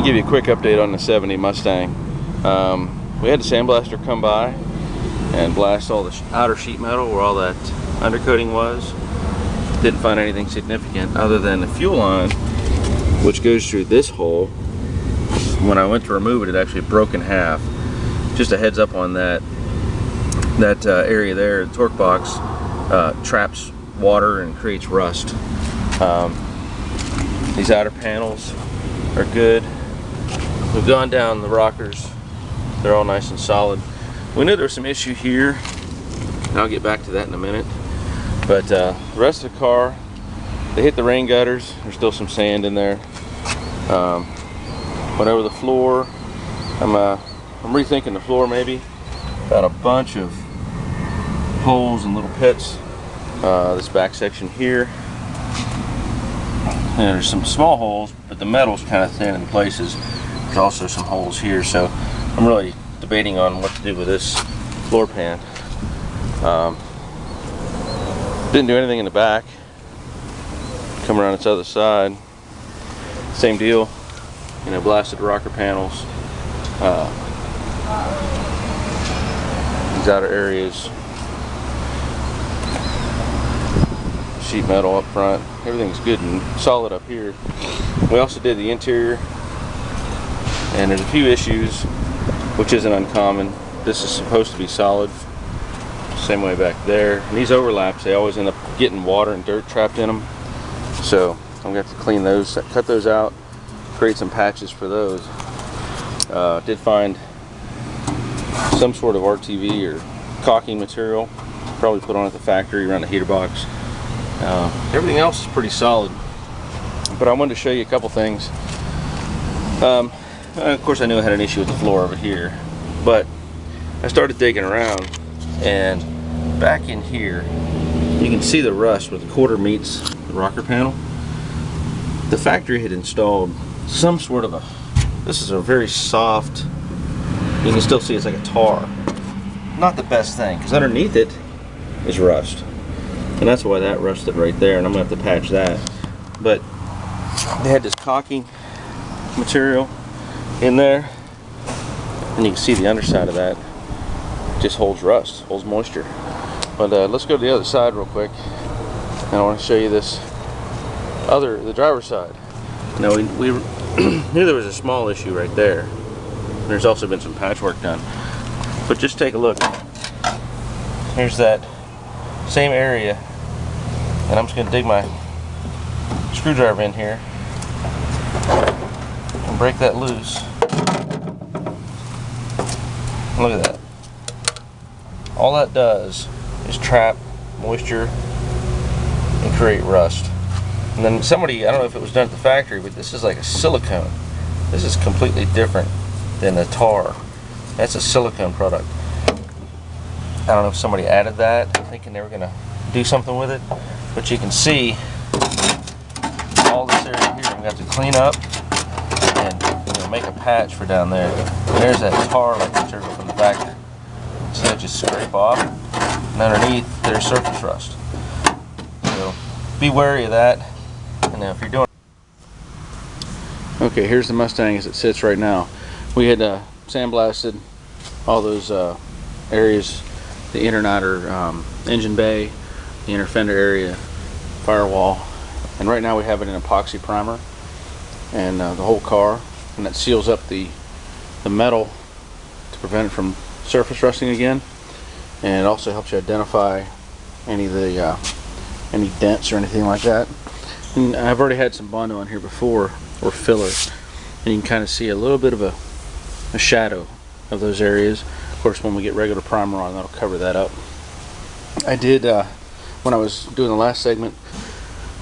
me give you a quick update on the 70 Mustang. We had the sandblaster come by and blast all the outer sheet metal where all that undercoating was. Didn't find anything significant other than the fuel line, which goes through this hole. When I went to remove it, it actually broke in half. Just a heads up on that area there. The torque box traps water and creates rust. These outer panels are good. We've gone down the rockers. They're all nice and solid. We knew there was some issue here, and I'll get back to that in a minute. But the rest of the car, they hit the rain gutters. There's still some sand in there. Went over the floor. I'm rethinking the floor maybe. Got a bunch of holes and little pits. This back section here. And there's some small holes, but the metal's kind of thin in places. There's also some holes here, so I'm really debating on what to do with this floor pan. Didn't do anything in the back. Come around its other side, same deal. You know, blasted rocker panels. These outer areas. Sheet metal up front. Everything's good and solid up here. We also did the interior, and there's a few issues, which isn't uncommon. This is supposed to be solid. Same way back there. And these overlaps, they always end up getting water and dirt trapped in them. So I'm going to have to clean those, cut those out, create some patches for those. Did find some sort of RTV or caulking material, probably put on at the factory around the heater box. Everything else is pretty solid, but I wanted to show you a couple things. Of course I knew I had an issue with the floor over here, but I started digging around, and back in here you can see the rust where the quarter meets the rocker panel. The factory had installed some sort of this is a very soft, you can still see it's like a tar. Not the best thing, because underneath it is rust. And that's why that rusted right there, and I'm going to have to patch that. But they had this caulking material in there, and you can see the underside of that just holds rust, holds moisture. But let's go to the other side real quick, and I want to show you this the driver's side. Now we knew there was a small issue right there. There's also been some patchwork done, but just take a look. Here's that same area, and I'm just going to dig my screwdriver in here and break that loose. Look at that. All that does is trap moisture and create rust. And then somebody, I don't know if it was done at the factory, but this is like a silicone. This is completely different than the tar. That's a silicone product. I don't know if somebody added that thinking they were going to do something with it, but you can see all this area here I'm going to have to clean up and make a patch for down there. And there's that tar-like material from the factory. See that just scrape off, and underneath there's surface rust. So be wary of that. And now if you're doing okay, here's the Mustang as it sits right now. We had sandblasted all those areas, the inner and outer engine bay, the inner fender area, firewall, and right now we have it in epoxy primer, and the whole car, and that seals up the metal to prevent it from surface rusting again, and it also helps you identify any of the any dents or anything like that. And I've already had some Bondo on here before, or filler, and you can kind of see a little bit of a shadow of those areas. Of course, when we get regular primer on, that'll cover that up. I did, when I was doing the last segment,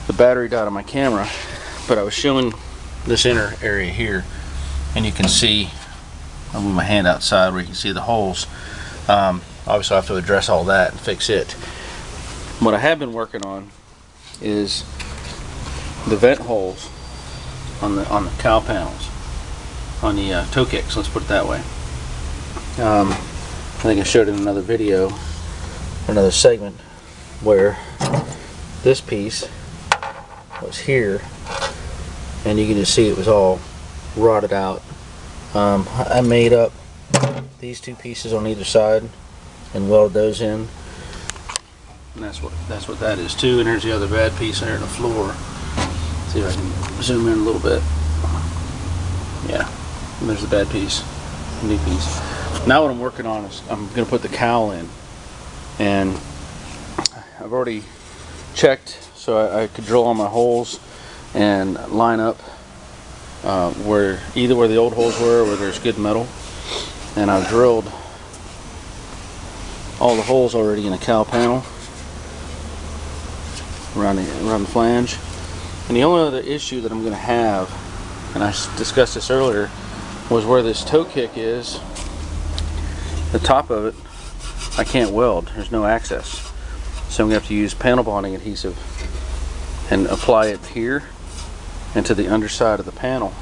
the battery died on my camera, but I was showing this inner area here, and you can see, I'll move my hand outside where you can see the holes. Obviously I have to address all that and fix it. What I have been working on is the vent holes on the cowl panels, on the toe kicks, let's put it that way. I think I showed in another video, another segment, where this piece was here, and you can just see it was all rotted out. I made up these two pieces on either side and welded those in. And that's what that is too. And there's the other bad piece there in the floor. See if I can zoom in a little bit. Yeah, and there's the bad piece, new piece. Now what I'm working on is I'm going to put the cowl in, and I've already checked so I could drill all my holes and line up where the old holes were, where there's good metal. And I've drilled all the holes already in the cowl panel around the flange. And the only other issue that I'm going to have, and I discussed this earlier, was where this toe kick is. The top of it, I can't weld. There's no access. So I'm going to have to use panel bonding adhesive and apply it here and to the underside of the panel.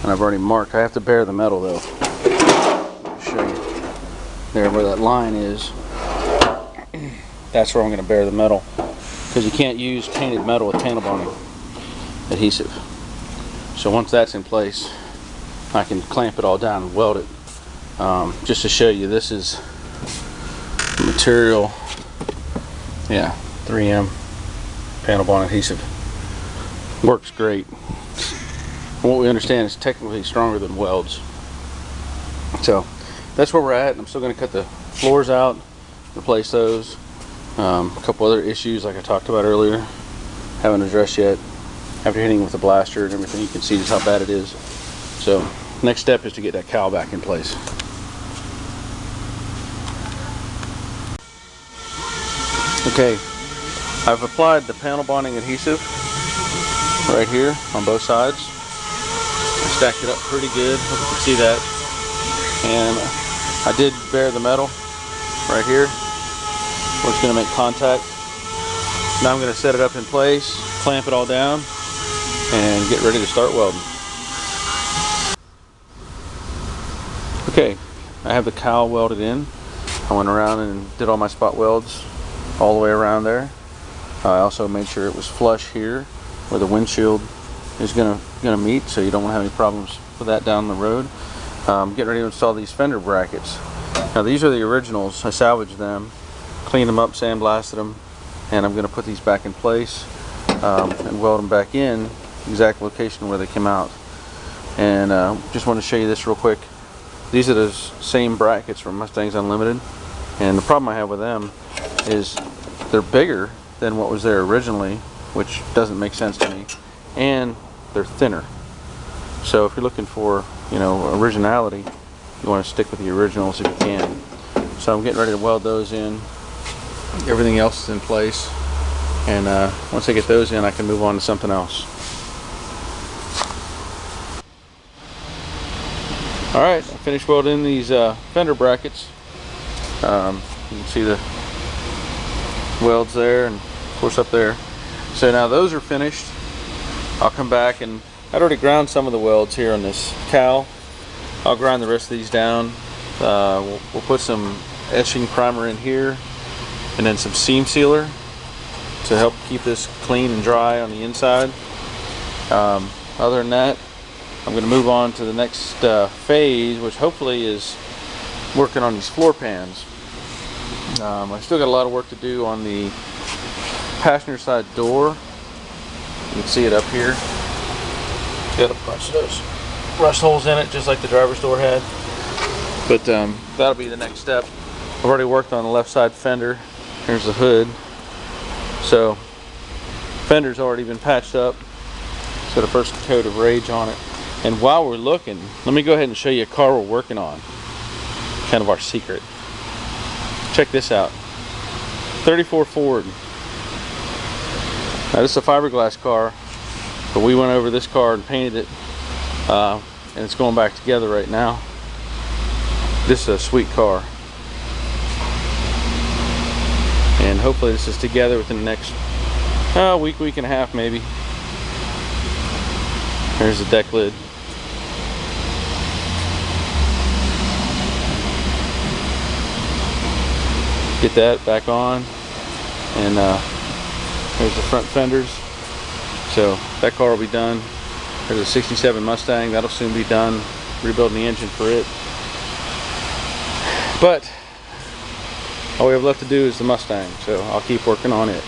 And I've already marked. I have to bare the metal though. I'll show you. There where that line is, that's where I'm going to bare the metal. Because you can't use painted metal with panel bonding adhesive. So once that's in place, I can clamp it all down and weld it. Just to show you, this is material, yeah, 3M panel bond adhesive. Works great. And what we understand is technically stronger than welds. So that's where we're at. I'm still going to cut the floors out, replace those. A couple other issues like I talked about earlier, haven't addressed yet. After hitting with the blaster and everything, you can see just how bad it is. So next step is to get that cowl back in place. Okay, I've applied the panel bonding adhesive right here on both sides. I stacked it up pretty good, hope you can see that. And I did bare the metal right here. We're just going to make contact. Now I'm going to set it up in place, clamp it all down, and get ready to start welding. Okay, I have the cowl welded in. I went around and did all my spot welds all the way around there. I also made sure it was flush here where the windshield is gonna meet, so you don't want to have any problems with that down the road. Getting ready to install these fender brackets. Now these are the originals. I salvaged them, cleaned them up, sandblasted them, and I'm going to put these back in place and weld them back in exact location where they came out. And just want to show you this real quick. These are the same brackets from Mustangs Unlimited, and the problem I have with them is they're bigger than what was there originally, which doesn't make sense to me, and they're thinner. So if you're looking for, originality, you want to stick with the originals if you can. So I'm getting ready to weld those in. Everything else is in place, and once I get those in, I can move on to something else. Alright, I finished welding these fender brackets. You can see the welds there, and of course up there. So now those are finished. I'll come back, and I'd already ground some of the welds here on this cowl. I'll grind the rest of these down. We'll put some etching primer in here, and then some seam sealer to help keep this clean and dry on the inside. Other than that, I'm going to move on to the next phase, which hopefully is working on these floor pans. I still got a lot of work to do on the passenger side door. You can see it up here. Got a bunch of those rust holes in it, just like the driver's door had. But that'll be the next step. I've already worked on the left side fender. Here's the hood. So fender's already been patched up. It's got a first coat of rage on it. And while we're looking, let me go ahead and show you a car we're working on. Kind of our secret. Check this out. 34 Ford. Now this is a fiberglass car, but we went over this car and painted it, and it's going back together right now. This is a sweet car. And hopefully this is together within the next week and a half maybe. There's the deck lid. Get that back on, and there's the front fenders. So that car will be done There's a 67 Mustang, that'll soon be done, rebuilding the engine for it. But all we have left to do is the Mustang, so I'll keep working on it.